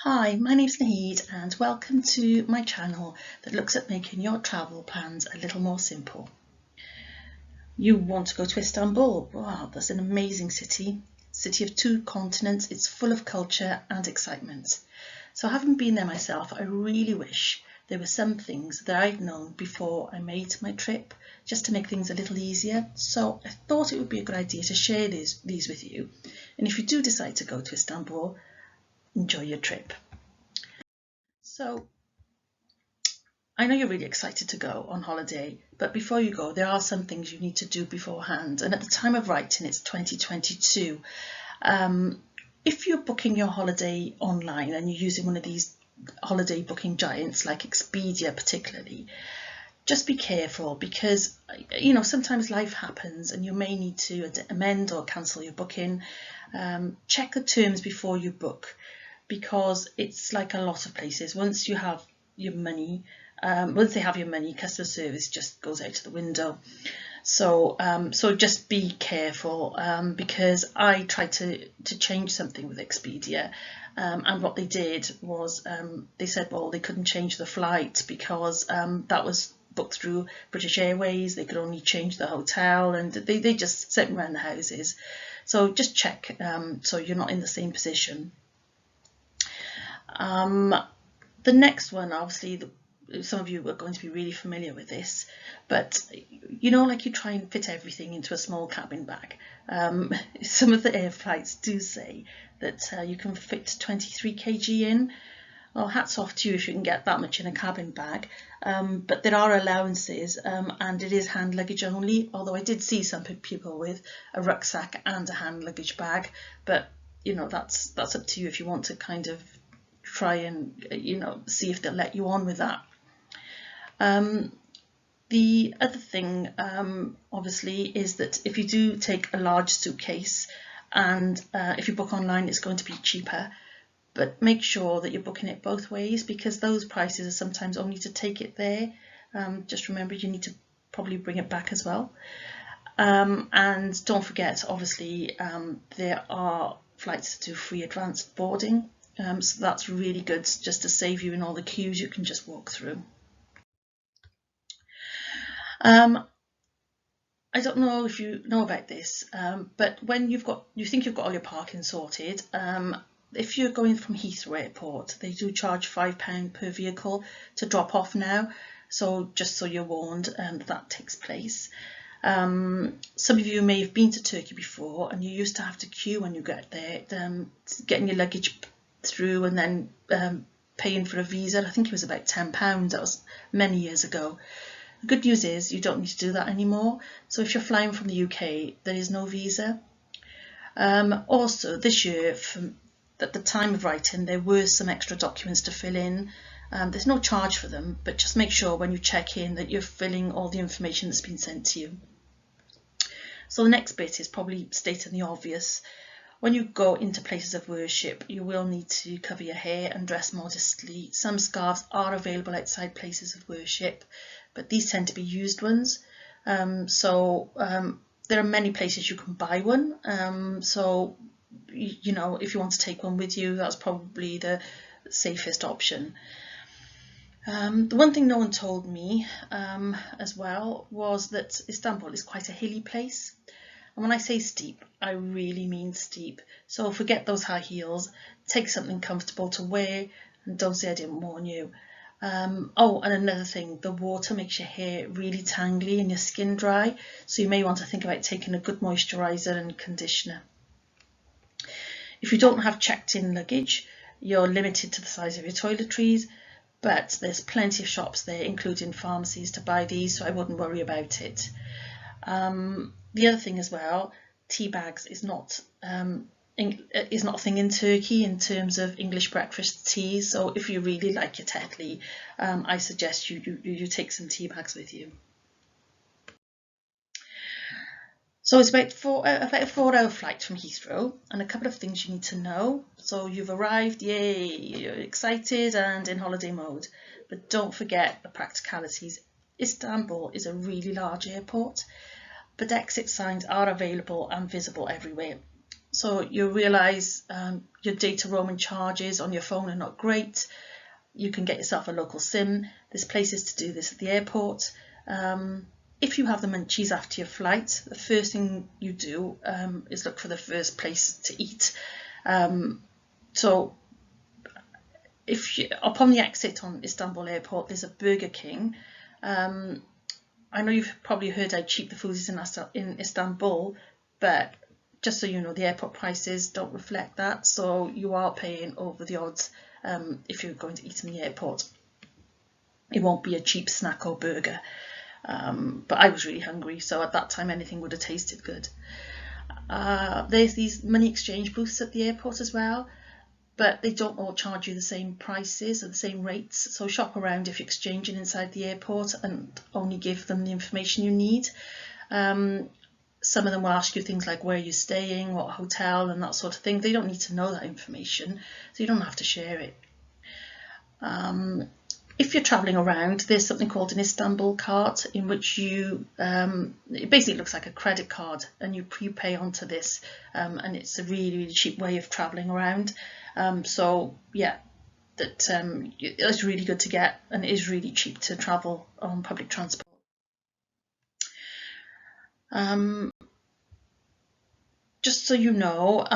Hi, my name's Nahid and welcome to my channel that looks at making your travel plans a little more simple. You want to go to Istanbul? Wow, that's an amazing city of two continents. It's full of culture and excitement. So having been there myself, I really wish there were some things that I'd known before I made my trip, just to make things a little easier. So I thought it would be a good idea to share these with you. And if you do decide to go to Istanbul, enjoy your trip. So I know you're really excited to go on holiday, but before you go, there are some things you need to do beforehand. And at the time of writing, it's 2022. If you're booking your holiday online and you're using one of these holiday booking giants like Expedia particularly, just be careful because, sometimes life happens and you may need to amend or cancel your booking. Check the terms before you book, because it's like a lot of places. Once you have your money, once they have your money, customer service just goes out the window. So just be careful, because I tried to change something with Expedia, and what they did was they said, well, they couldn't change the flight because that was booked through British Airways. They could only change the hotel, and they just sent me around the houses. So just check, so you're not in the same position. The next one, obviously, some of you are going to be really familiar with this, but like you try and fit everything into a small cabin bag. Some of the air flights do say that you can fit 23 kg in. Well, hats off to you if you can get that much in a cabin bag, but there are allowances, and it is hand luggage only, although I did see some people with a rucksack and a hand luggage bag, but that's up to you if you want to kind of try and see if they'll let you on with that. The other thing, obviously, is that if you do take a large suitcase, and if you book online, it's going to be cheaper, but make sure that you're booking it both ways, because those prices are sometimes only to take it there. Just remember, you need to probably bring it back as well. And don't forget, obviously, there are flights that do free advanced boarding. So that's really good, just to save you in all the queues. You can just walk through. I don't know if you know about this, but when you think you've got all your parking sorted, if you're going from Heathrow Airport, they do charge £5 per vehicle to drop off now. So just so you're warned, that takes place. Some of you may have been to Turkey before, and you used to have to queue when you get there, getting your luggage through and then paying for a visa. I think it was about £10. That was many years ago. The good news is you don't need to do that anymore. So if you're flying from the UK, there is no visa. Also, this year, at the time of writing, there were some extra documents to fill in. There's no charge for them, but just make sure when you check in that you're filling all the information that's been sent to you. So the next bit is probably stating the obvious. When you go into places of worship, you will need to cover your hair and dress modestly. Some scarves are available outside places of worship, but these tend to be used ones. There are many places you can buy one. So if you want to take one with you, that's probably the safest option. The one thing no one told me as well was that Istanbul is quite a hilly place. And when I say steep, I really mean steep. So forget those high heels, take something comfortable to wear, and don't say I didn't warn you. And another thing, the water makes your hair really tangly and your skin dry, so you may want to think about taking a good moisturiser and conditioner. If you don't have checked in luggage, you're limited to the size of your toiletries, but there's plenty of shops there, including pharmacies, to buy these, so I wouldn't worry about it. The other thing as well, tea bags is not a thing in Turkey in terms of English breakfast tea. So if you really like your tetli, I suggest you take some tea bags with you. So it's about a 4-hour flight from Heathrow, and a couple of things you need to know. So you've arrived, yay, you're excited and in holiday mode, but don't forget the practicalities. Istanbul is a really large airport, but exit signs are available and visible everywhere. So you realise your data roaming charges on your phone are not great. You can get yourself a local SIM. There's places to do this at the airport. If you have the munchies after your flight, the first thing you do is look for the first place to eat. So if you, upon the exit on Istanbul airport, there's a Burger King. I know you've probably heard how cheap the food is in Istanbul, but just so you know, the airport prices don't reflect that, so you are paying over the odds if you're going to eat in the airport. It won't be a cheap snack or burger, but I was really hungry, so at that time anything would have tasted good. There's these money exchange booths at the airport as well, but they don't all charge you the same prices or the same rates, so shop around if you're exchanging inside the airport and only give them the information you need. Some of them will ask you things like where you're staying, what hotel and that sort of thing. They don't need to know that information, so you don't have to share it. If you're travelling around, there's something called an Istanbul card, in which you, it basically looks like a credit card, and you prepay onto this, and it's a really, really cheap way of travelling around. So yeah, it's really good to get, and it is really cheap to travel on public transport. Just so you know,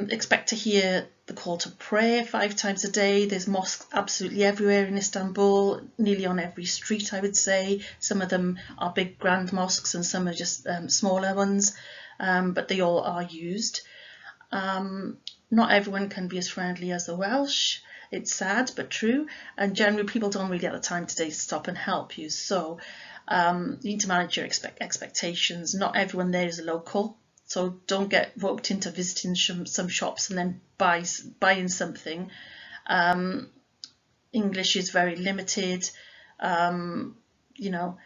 expect to hear the call to prayer 5 times a day. There's mosques absolutely everywhere in Istanbul, nearly on every street, I would say. Some of them are big grand mosques and some are just smaller ones, but they all are used. Not everyone can be as friendly as the Welsh. It's sad but true, and generally people don't really have the time today to stop and help you, so you need to manage your expectations. Not everyone there is a local, so don't get roped into visiting some shops and then buying something. English is very limited. You know,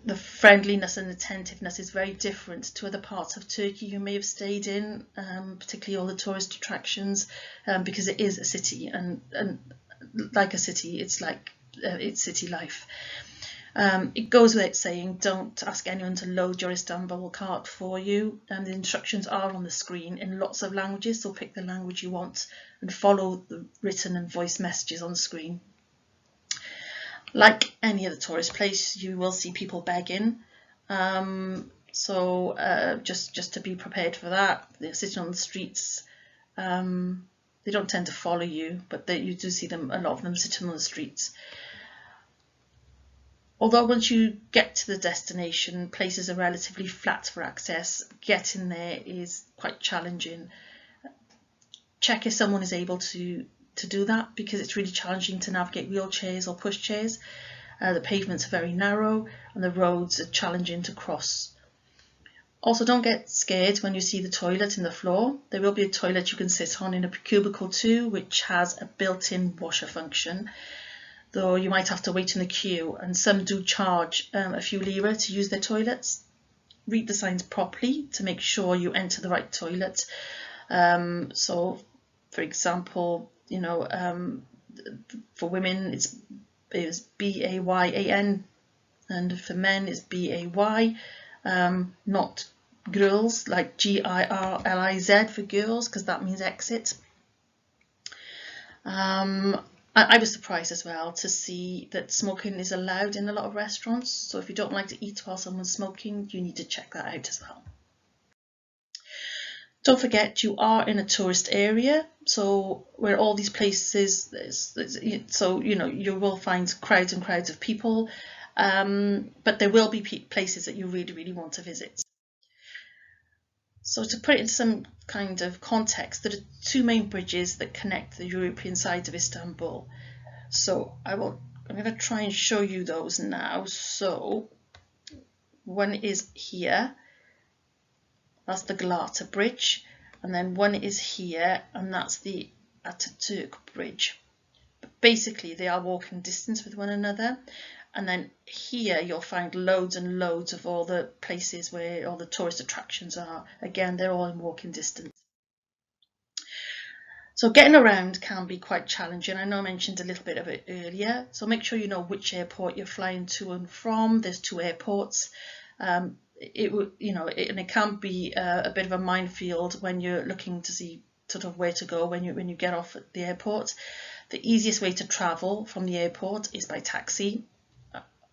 the friendliness and attentiveness is very different to other parts of Turkey you may have stayed in, particularly all the tourist attractions, because it is a city, and like a city, it's like it's city life. It goes without saying, don't ask anyone to load your Istanbul cart for you. The instructions are on the screen in lots of languages, so pick the language you want and follow the written and voice messages on the screen. Like any other tourist place, you will see people begging, so just to be prepared for that. They're sitting on the streets. They don't tend to follow you, but you do see them, a lot of them sitting on the streets. Although once you get to the destination, places are relatively flat for access. Getting there is quite challenging. Check if someone is able to do that, because it's really challenging to navigate wheelchairs or pushchairs. The pavements are very narrow and the roads are challenging to cross. Also, don't get scared when you see the toilet in the floor. There will be a toilet you can sit on in a cubicle too, which has a built-in washer function, though you might have to wait in the queue, and some do charge a few lira to use their toilets. Read the signs properly to make sure you enter the right toilet. So, for example, you know, for women it's B-A-Y-A-N, and for men it's B-A-Y, not girls, like G-I-R-L-I-Z for girls, because that means exit. I was surprised as well to see that smoking is allowed in a lot of restaurants, so if you don't like to eat while someone's smoking, you need to check that out as well. Don't forget, you are in a tourist area, so where all these places, so you know, you will find crowds and crowds of people, but there will be places that you really, really want to visit. So to put it in some kind of context, there are 2 main bridges that connect the European side of Istanbul. So I'm going to try and show you those now. So one is here, that's the Galata Bridge, and then one is here, and that's the Ataturk Bridge. But basically, they are walking distance with one another. And then here you'll find loads and loads of all the places where all the tourist attractions are. Again, they're all in walking distance. So getting around can be quite challenging. I know I mentioned a little bit of it earlier. So make sure you know which airport you're flying to and from. There's 2 airports. it would, and it can be a bit of a minefield when you're looking to see sort of where to go when you get off at the airport. The easiest way to travel from the airport is by taxi.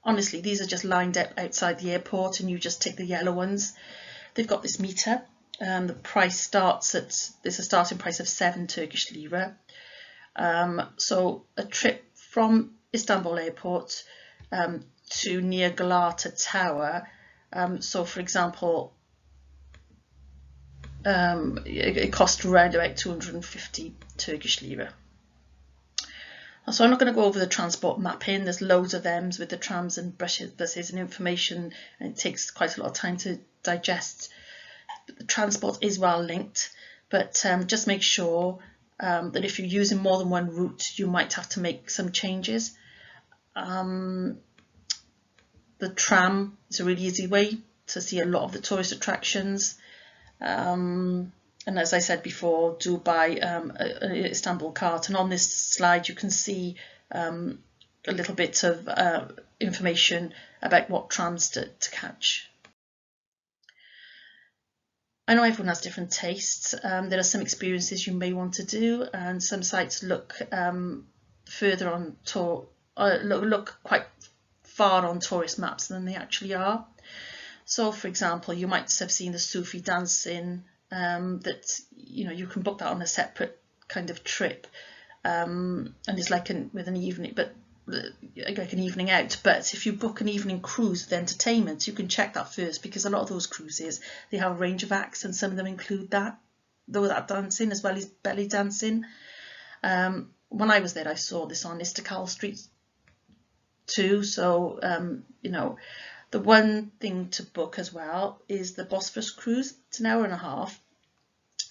Honestly, these are just lined up outside the airport, and you just take the yellow ones. They've got this meter. The price starts at, there's a starting price of 7 Turkish lira. So a trip from Istanbul airport to near Galata Tower. So for example, it cost around about 250 Turkish lira. So I'm not going to go over the transport mapping. There's loads of them with the trams and buses and information, and it takes quite a lot of time to digest. The transport is well linked, but just make sure that if you're using more than one route, you might have to make some changes. The tram is a really easy way to see a lot of the tourist attractions. And as I said before, do buy an Istanbul card. And on this slide, you can see a little bit of information about what trams to catch. I know everyone has different tastes. There are some experiences you may want to do, and some sites look further on look quite far on tourist maps than they actually are. So, for example, you might have seen the Sufi dancing. That you can book that on a separate kind of trip, and it's like with an evening, but like an evening out. But if you book an evening cruise with entertainment, you can check that first, because a lot of those cruises, they have a range of acts, and some of them include that dancing as well as belly dancing. When I was there, I saw this on Istiklal Street too. So the one thing to book as well is the Bosphorus cruise. It's an hour and a half,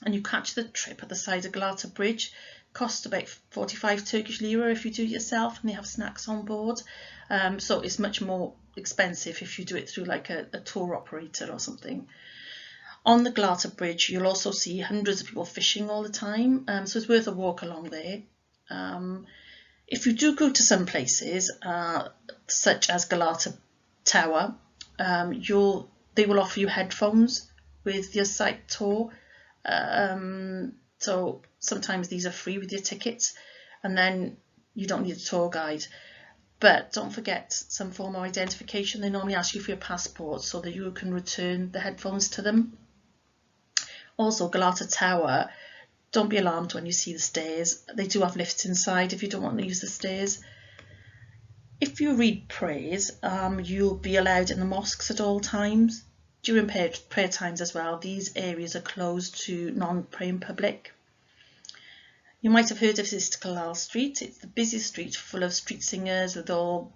and you catch the trip at the side of Galata Bridge. Costs about 45 Turkish lira if you do it yourself, and they have snacks on board. So it's much more expensive if you do it through like a tour operator or something. On the Galata Bridge, you'll also see hundreds of people fishing all the time, so it's worth a walk along there. If you do go to some places, such as Galata Tower, they will offer you headphones with your site tour. So sometimes these are free with your tickets, and then you don't need a tour guide. But don't forget some form of identification. They normally ask you for your passport so that you can return the headphones to them. Also, Galata Tower, don't be alarmed when you see the stairs. They do have lifts inside if you don't want to use the stairs. If you read prayers, you'll be allowed in the mosques at all times. During prayer times as well, these areas are closed to non-praying public. You might have heard of Istiklal Street. It's the busiest street, full of street singers with all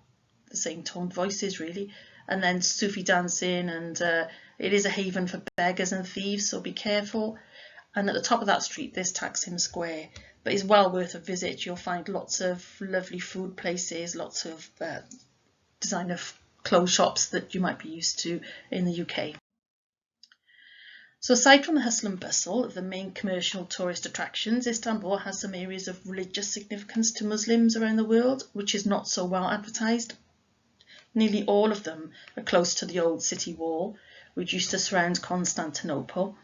the same toned voices really, and then Sufi dancing, and it is a haven for beggars and thieves, so be careful. And at the top of that street, there's Taksim Square, but it's well worth a visit. You'll find lots of lovely food places, lots of designer clothes shops that you might be used to in the UK. So aside from the hustle and bustle of the main commercial tourist attractions, Istanbul has some areas of religious significance to Muslims around the world, which is not so well advertised. Nearly all of them are close to the old city wall, which used to surround Constantinople.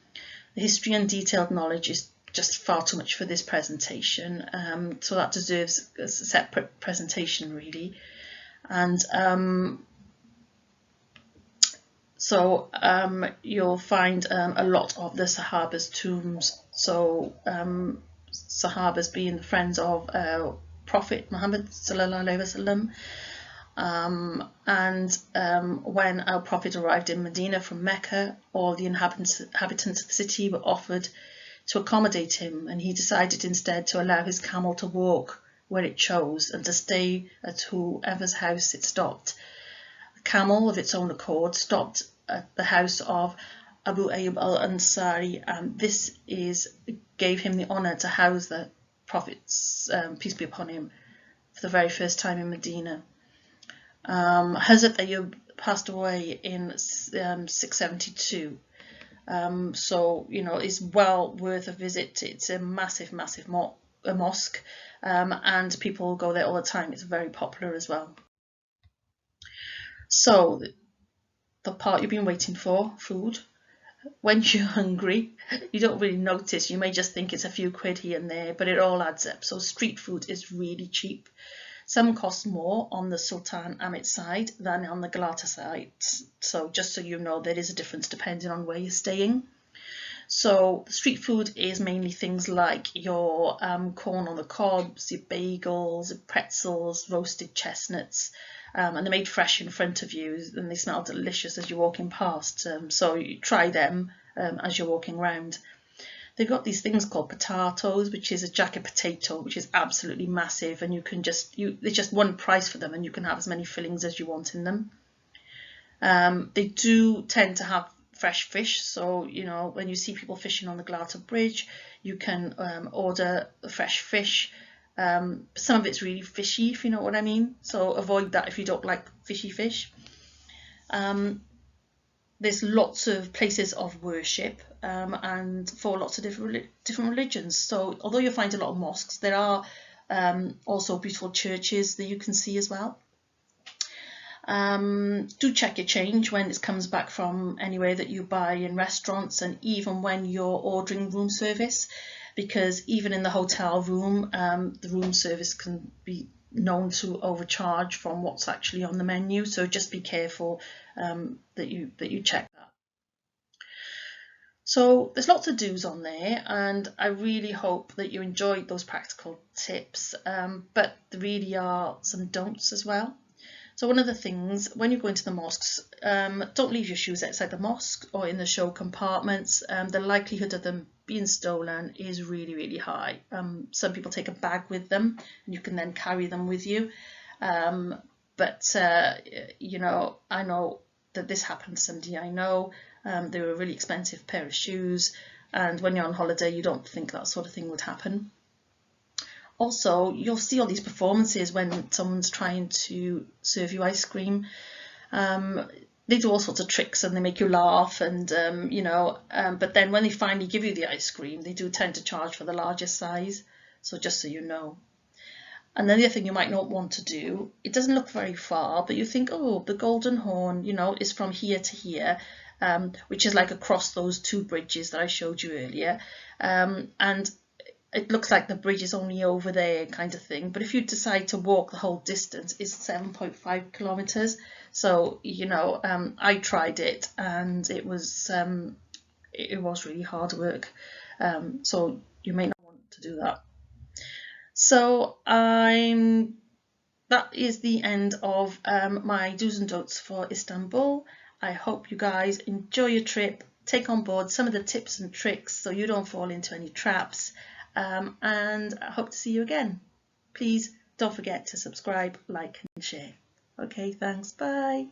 The history and detailed knowledge is just far too much for this presentation, so that deserves a separate presentation really. And you'll find a lot of the Sahaba's tombs. So Sahabas being the friends of Prophet Muhammad sallallahu alaihi wasallam. When our Prophet arrived in Medina from Mecca, all the inhabitants of the city were offered to accommodate him, and he decided instead to allow his camel to walk where it chose and to stay at whoever's house it stopped. The camel, of its own accord, stopped at the house of Abu Ayyub al-Ansari, and this gave him the honour to house the Prophet's, peace be upon him, for the very first time in Medina. Hazrat Ayyub passed away in 672, so it's well worth a visit. It's a massive mosque, and people go there all the time. It's very popular as well. So the part you've been waiting for, food. When you're hungry, you don't really notice. You may just think it's a few quid here and there, but it all adds up. So street food is really cheap. Some cost more on the Sultan Ahmet side than on the Galata side. So just so you know, there is a difference depending on where you're staying. So street food is mainly things like your corn on the cobs, your bagels, your pretzels, roasted chestnuts, and they're made fresh in front of you, and they smell delicious as you're walking past. So you try them as you're walking around. They've got these things called potatoes, which is a jacket potato, which is absolutely massive, and you can there's just one price for them, and you can have as many fillings as you want in them. They do tend to have fresh fish, so you know when you see people fishing on the Galata Bridge, you can order fresh fish. Some of it's really fishy, if you know what I mean, so avoid that if you don't like fishy fish. There's lots of places of worship and for lots of different religions. So although you'll find a lot of mosques, there are also beautiful churches that you can see as well. Do check your change when it comes back from anywhere that you buy in restaurants, and even when you're ordering room service, because even in the hotel room, the room service can be known to overcharge from what's actually on the menu. So just be careful that you check that. So there's lots of do's on there, and I really hope that you enjoyed those practical tips, but there really are some don'ts as well. So one of the things, when you go into the mosques, don't leave your shoes outside the mosque or in the show compartments. The likelihood of them being stolen is really, really high. Some people take a bag with them, and you can then carry them with you. But you know, I know that this happened to somebody I know. They were a really expensive pair of shoes, and when you're on holiday, you don't think that sort of thing would happen. Also, you'll see all these performances when someone's trying to serve you ice cream. They do all sorts of tricks and they make you laugh, and you know, but then when they finally give you the ice cream, they do tend to charge for the largest size. So just so you know. And then the other thing you might not want to do, it doesn't look very far, but you think, oh, the Golden Horn, you know, is from here to here, which is like across those two bridges that I showed you earlier. And it looks like the bridge is only over there kind of thing. But if you decide to walk the whole distance, it's 7.5 kilometers. So, you know, I tried it, and it was really hard work. So you may not want to do that. So that is the end of my do's and don'ts for Istanbul. I hope you guys enjoy your trip, take on board some of the tips and tricks so you don't fall into any traps, and I hope to see you again. Please don't forget to subscribe, like and share. Okay, thanks, bye.